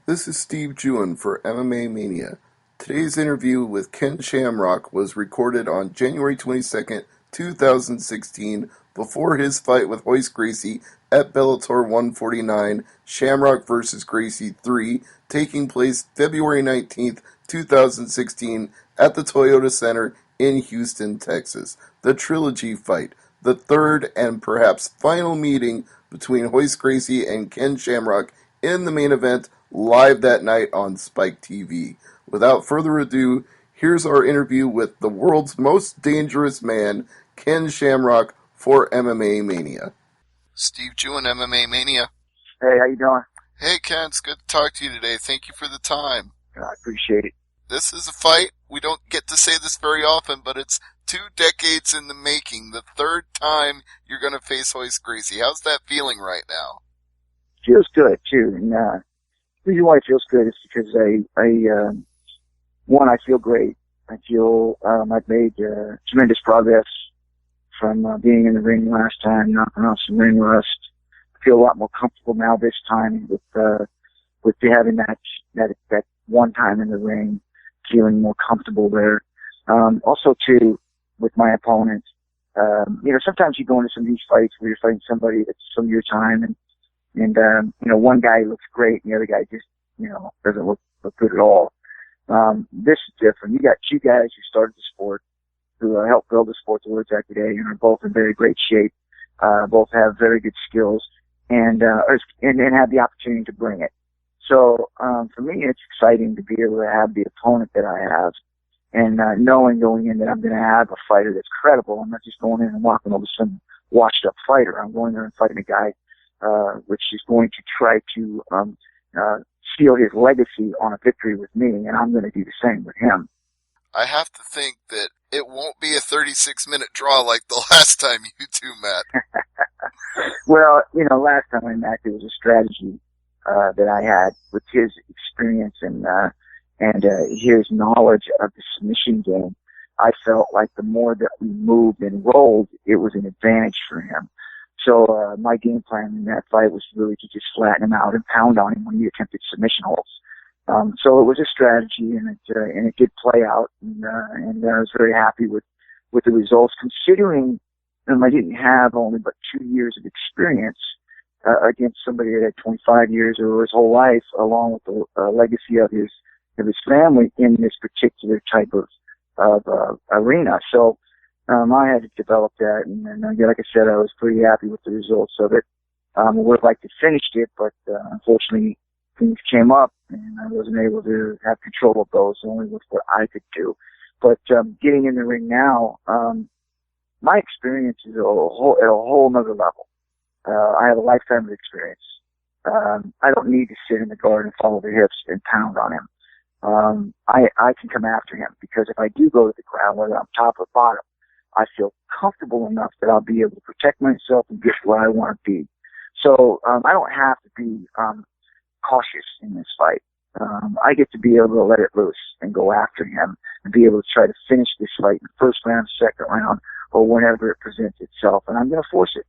This is Steve Jewin for MMA Mania. Today's interview with Ken Shamrock was recorded on January 22nd, 2016, before his fight with Royce Gracie at Bellator 149, Shamrock vs. Gracie 3, taking place February 19th, 2016, at the Toyota Center in Houston, Texas. The trilogy fight, the third and perhaps final meeting between Royce Gracie and Ken Shamrock in the main event, live that night on Spike TV. Without further ado, here's our interview with the world's most dangerous man, Ken Shamrock, for MMA Mania. Steve Jewin, MMA Mania. Hey, how you doing? Hey, Ken, it's good to talk to you today. Thank you for the time. I appreciate it. This is a fight. We don't get to say this very often, but it's 2 decades in the making. The third time you're going to face Royce Gracie. How's that feeling right now? Feels good, too. And, the reason why it feels good is because I feel great. I feel, I've made, tremendous progress from, being in the ring last time, knocking off some ring rust. I feel a lot more comfortable now this time with having that one time in the ring, feeling more comfortable there. Also too, with my opponent, sometimes you go into some of these fights where you're fighting somebody that's from your time and one guy looks great and the other guy just, doesn't look good at all. This is different. You got 2 guys who started the sport, who helped build the sport to where it's at today, and are both in very great shape. Both have very good skills and have the opportunity to bring it. So, for me, it's exciting to be able to have the opponent that I have and, knowing going in that I'm going to have a fighter that's credible. I'm not just going in and walking over some washed up fighter. I'm going there and fighting a guy which is going to try to seal his legacy on a victory with me, and I'm going to do the same with him. I have to think that it won't be a 36-minute draw like the last time you two met. Well, last time I met, there was a strategy that I had with his experience and his knowledge of the submission game. I felt like the more that we moved and rolled, it was an advantage for him. So, my game plan in that fight was really to just flatten him out and pound on him when he attempted submission holds. So it was a strategy and it did play out and I was very happy with the results considering I didn't have only but 2 years of experience, against somebody that had 25 years or his whole life along with the legacy of his family in this particular type of arena. So, I had to develop that, and like I said, I was pretty happy with the results of it. I would have liked to finish it, but unfortunately things came up, and I wasn't able to have control of those, only with what I could do. But getting in the ring now, my experience is at a whole nother level. I have a lifetime of experience. I don't need to sit in the guard and follow the hips and pound on him. I can come after him because if I do go to the ground, whether I'm top or bottom, I feel comfortable enough that I'll be able to protect myself and get where I want to be. So I don't have to be cautious in this fight. I get to be able to let it loose and go after him and be able to try to finish this fight in the first round, second round, or whenever it presents itself, and I'm going to force it.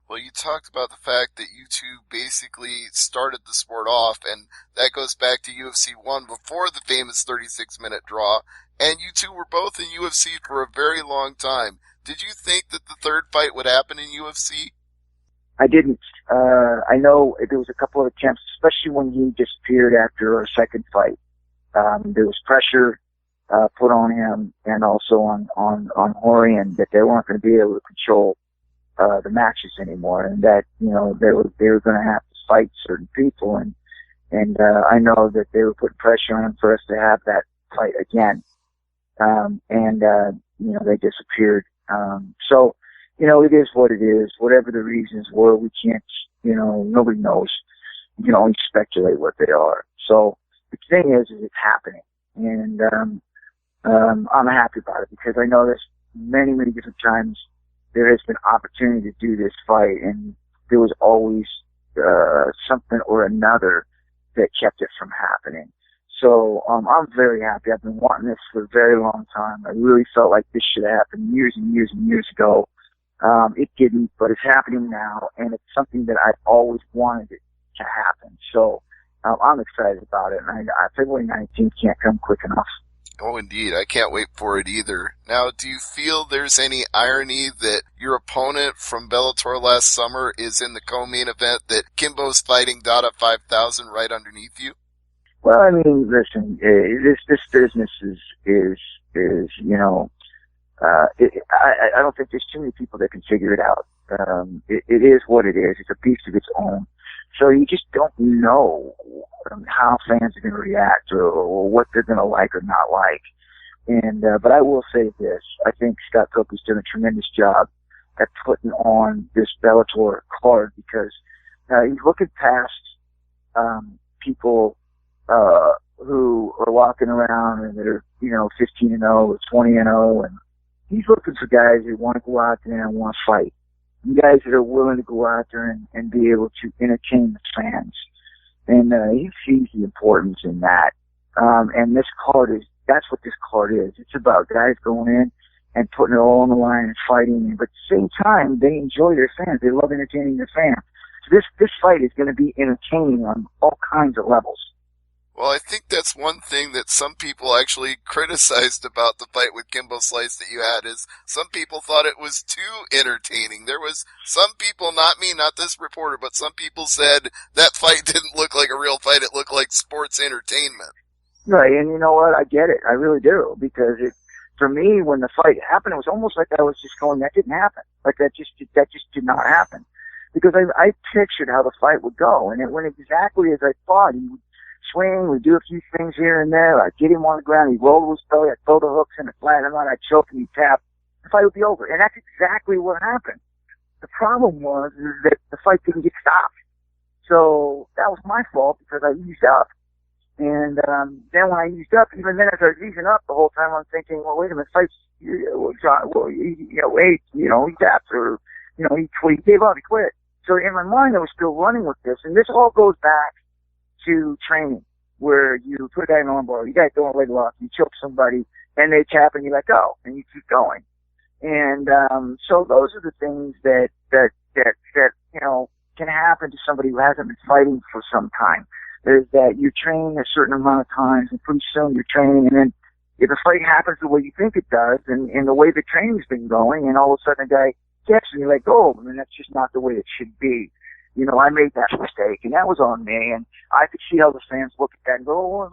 Well, you talked about the fact that you two basically started the sport off, and that goes back to UFC 1 before the famous 36-minute draw, and you two were both in UFC for a very long time. Did you think that the third fight would happen in UFC? I didn't. I know there was a couple of attempts, especially when he disappeared after our second fight. There was pressure put on him and also on Horian that they weren't going to be able to control the matches anymore, and that they were going to have to fight certain people, and I know that they were putting pressure on him for us to have that fight again, they disappeared. So it is what it is. Whatever the reasons were, we can't. Nobody knows. You can only speculate what they are. So the thing is it's happening, and I'm happy about it because I know there's many different times there has been opportunity to do this fight, and there was always something or another that kept it from happening. So I'm very happy. I've been wanting this for a very long time. I really felt like this should have happened years and years and years ago. It didn't, but it's happening now, and it's something that I always wanted it to happen. So I'm excited about it. And February 19th can't come quick enough. Oh, indeed. I can't wait for it either. Now, do you feel there's any irony that your opponent from Bellator last summer is in the co-main event, that Kimbo's fighting Dada 5000 right underneath you? Well, I mean, listen, this business is you know, I don't think there's too many people that can figure it out. It is what it is. It's a beast of its own. So you just don't know how fans are going to react or what they're going to like or not like. And, but I will say this. I think Scott Coker's done a tremendous job at putting on this Bellator card, because, he's looking past, people, who are walking around and that are, 15-0 or 20-0, and he's looking for guys who want to go out there and want to fight. And guys that are willing to go out there and be able to entertain the fans. And he sees the importance in that. And that's what this card is. It's about guys going in and putting it all on the line and fighting. But at the same time, they enjoy their fans. They love entertaining their fans. So this fight is going to be entertaining on all kinds of levels. Well, I think that's one thing that some people actually criticized about the fight with Kimbo Slice that you had, is some people thought it was too entertaining. There was some people, not me, not this reporter, but some people said that fight didn't look like a real fight. It looked like sports entertainment. Right, and you know what? I get it. I really do, because for me, when the fight happened, it was almost like I was just going, that didn't happen. Like that just did not happen. Because I pictured how the fight would go, and it went exactly as I thought. He would swing, we'd do a few things here and there. I'd get him on the ground, he'd roll his belly, I'd throw the hooks in, I'd flatten him out, I'd choke him, he'd tap. The fight would be over. And that's exactly what happened. The problem was that the fight didn't get stopped. So that was my fault, because I eased up. And then when I eased up, even then as I was easing up the whole time, I'm thinking, well, wait a minute, fight's, he tapped, or, he gave up, he quit. So in my mind, I was still running with this. And this all goes back to training, where you put a guy in an armbar, you got to throw a leg lock, you choke somebody, and they tap and you let go, and you keep going. And so those are the things that can happen to somebody who hasn't been fighting for some time. There's that you train a certain amount of times, and pretty soon you're training, and then if the fight happens the way you think it does, and the way the training's been going, and all of a sudden a guy gets and you let go of him, and that's just not the way it should be. I made that mistake, and that was on me, and I could see how the fans look at that and go,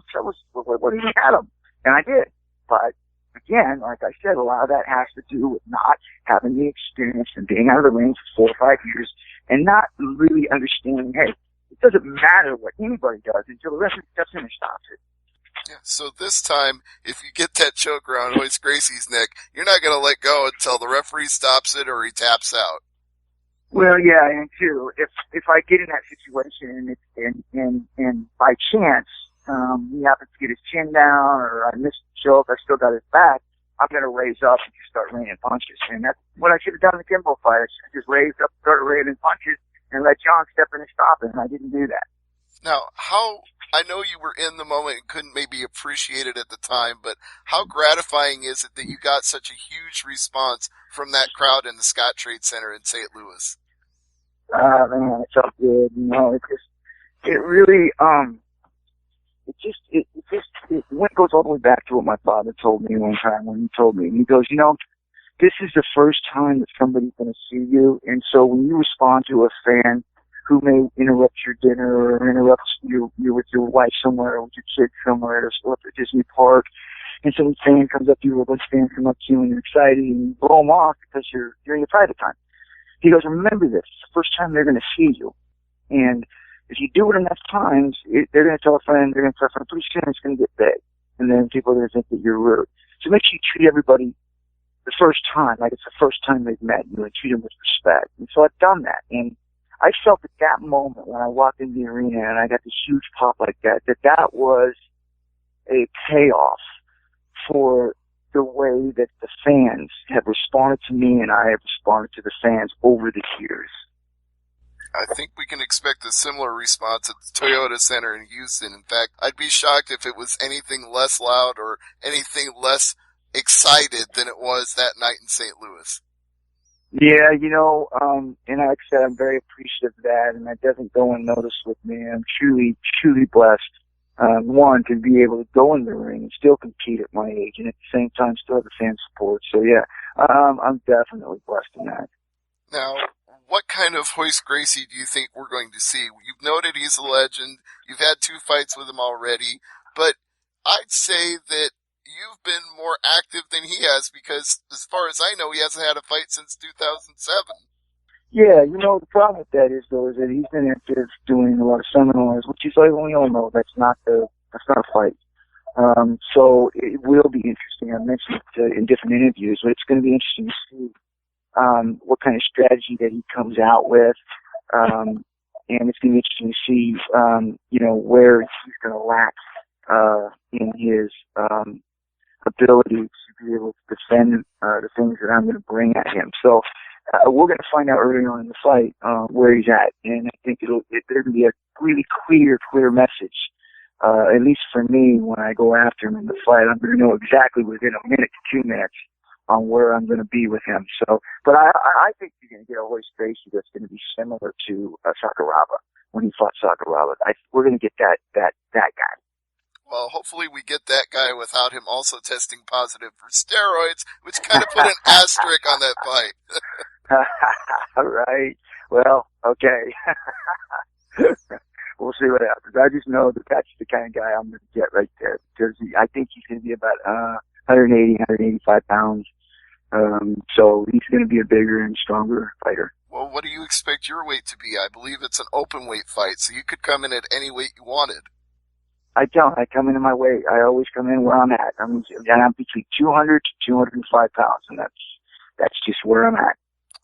what do you at him? And I did. But again, like I said, a lot of that has to do with not having the experience and being out of the ring for 4 or 5 years and not really understanding, hey, it doesn't matter what anybody does until the referee steps in and stops it. Yeah, so this time, if you get that choke around Royce Gracie's neck, you're not going to let go until the referee stops it or he taps out. Well, yeah, and too, if I get in that situation and by chance, he happens to get his chin down, or I missed the choke, I still got his back, I'm going to raise up and just start raining punches. And that's what I should have done in the Kimbo fight. I should have just raised up, started raining punches, and let John step in and stop it, and I didn't do that. Now, I know you were in the moment and couldn't maybe appreciate it at the time, but how gratifying is it that you got such a huge response from that crowd in the Scott Trade Center in St. Louis? Man, it felt good. It goes all the way back to what my father told me one time when he told me. He goes, this is the first time that somebody's going to see you, and so when you respond to a fan who may interrupt your dinner or interrupt you with your wife somewhere or with your kids somewhere or at Disney Park, and some fan comes up to you or a bunch of fans come up to you and you're excited and you blow them off because you're in your private time. He goes, remember this, it's the first time they're going to see you. And if you do it enough times, they're going to tell a friend, they're going to tell a friend, pretty soon it's going to get big. And then people are going to think that you're rude. So make sure you treat everybody the first time like it's the first time they've met you, and treat them with respect. And so I've done that. And I felt at that moment when I walked into the arena and I got this huge pop like that was a payoff for the way that the fans have responded to me and I have responded to the fans over the years. I think we can expect a similar response at the Toyota Center in Houston. In fact, I'd be shocked if it was anything less loud or anything less excited than it was that night in St. Louis. Yeah, and like I said, I'm very appreciative of that, and that doesn't go unnoticed with me. I'm truly, truly blessed. One, to be able to go in the ring and still compete at my age, and at the same time still have the fan support. So yeah, I'm definitely blessed in that. Now, what kind of Royce Gracie do you think we're going to see? You've noted he's a legend. You've had 2 fights with him already, but I'd say that you've been more active than he has because, as far as I know, he hasn't had a fight since 2007. Yeah, the problem with that is though is that he's been active doing a lot of seminars, which is like we all know that's not a fight. So it will be interesting. I mentioned it in different interviews, but it's going to be interesting to see what kind of strategy that he comes out with, and it's going to be interesting to see where he's going to lack in his ability to be able to defend the things that I'm going to bring at him. So we're going to find out early on in the fight where he's at, and I think there's going to be a really clear message. At least for me, when I go after him in the fight, I'm going to know exactly within a minute to 2 minutes on where I'm going to be with him. So, but I think you're going to get a Royce Gracie that's going to be similar to Sakuraba when he fought Sakuraba. We're going to get that guy. Well, hopefully we get that guy without him also testing positive for steroids, which kind of put an asterisk on that fight. Right. Well, okay. We'll see what happens. I just know that that's the kind of guy I'm going to get right there because I think he's going to be about 180, 185 pounds. So he's going to be a bigger and stronger fighter. Well, what do you expect your weight to be? I believe it's an open weight fight, so you could come in at any weight you wanted. I don't. I come in my weight. I always come in where I'm at. I'm between 200 to 205 pounds, and that's just where I'm at.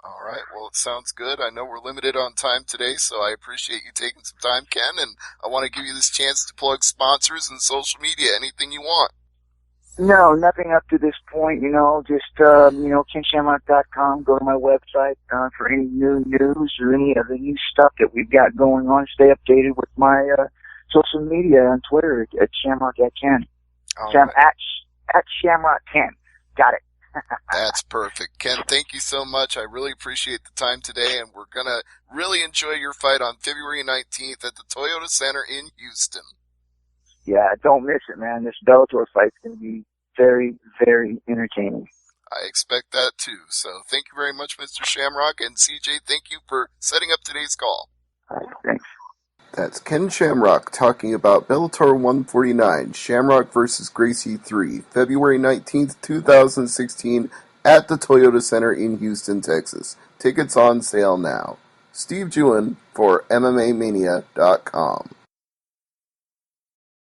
All right. Well, it sounds good. I know we're limited on time today, so I appreciate you taking some time, Ken, and I want to give you this chance to plug sponsors and social media, anything you want. No, nothing up to this point, just, KenShamrock.com. Go to my website, for any new news or any of the new stuff that we've got going on. Stay updated with my, social media on Twitter at Shamrock at Ken. At Shamrock Ken. Got it. That's perfect. Ken, thank you so much. I really appreciate the time today, and we're going to really enjoy your fight on February 19th at the Toyota Center in Houston. Yeah, don't miss it, man. This Bellator fight's going to be very, very entertaining. I expect that too. So thank you very much, Mr. Shamrock, and CJ, thank you for setting up today's call. All right, thanks. That's Ken Shamrock talking about Bellator 149, Shamrock vs. Gracie 3, February 19th, 2016, at the Toyota Center in Houston, Texas. Tickets on sale now. Steve Jewin for MMAmania.com.